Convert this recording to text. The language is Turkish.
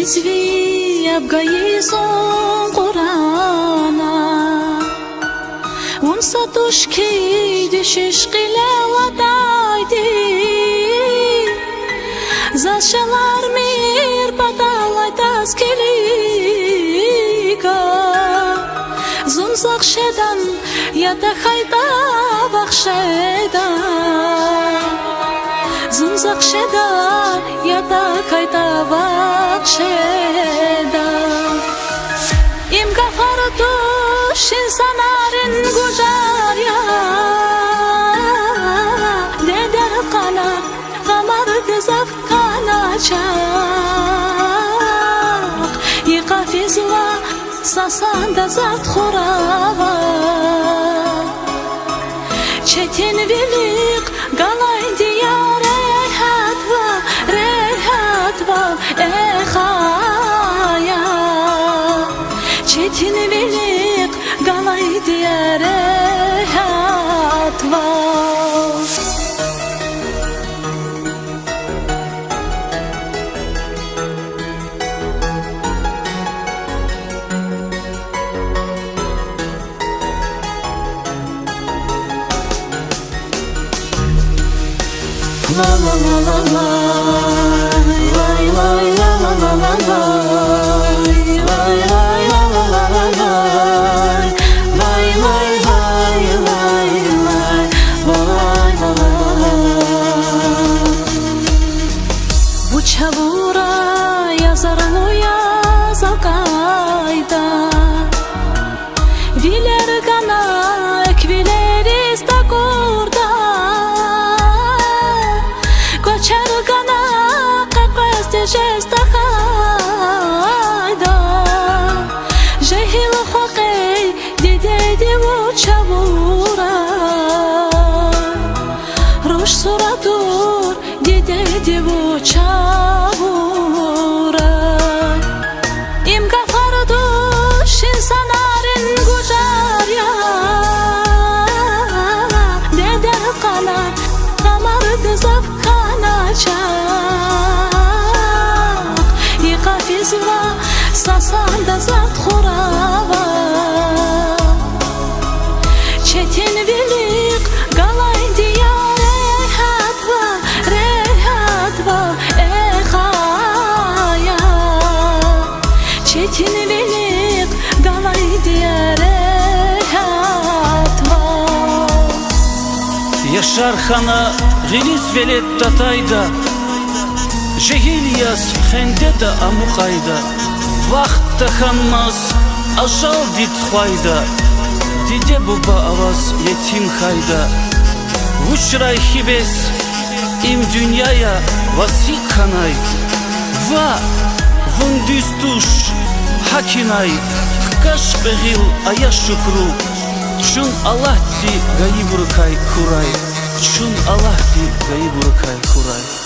Zvi abgayizon Qur'ana Un satushki dishish qilavataydi Zashalar mir patalaytas keliga Zunzaq shedan yata khayta vaxshedan Zunzaq shedan yata khayta vaxshedan Im gafartu shin sanarin gujarya Deder qala qamar gizaf kanachaq Yiqafizla sasanda zat khurava Çetin vilik galay diyar rehatva ekhaya Çetin vilik galay diyar rehatva La la la la la, la la la la la la la, la la la la la la la, la la la la la la. Bu çavura yazarlı yazalkayda, viler gana ekvileri stakurda. Çargana qaqas tejesta khayda Jehil khaqay didedi u chavura Rosh suratur didedi u chavura Im gafardu shin sanarin gujarya Deder qala qamar gizaf Yiqafizla sasanda zat khurava Çetin vilik galay diyar rehatva ekhaya Çetin vilik galay diyar rehatva Yaşar Xana Giliz velet tatayda Jehil yaz xende da amuqayda Vaqt taxanmaz ajal dit xwayda Dide buba avaz yetim xayda Vuçray xibes im dünyaya vasi kanay Va vun düstuş hakinay Xkaş beğil aya şükru Çun Allah di gayi burkay kuray Çun Allah di gayi burkay kuray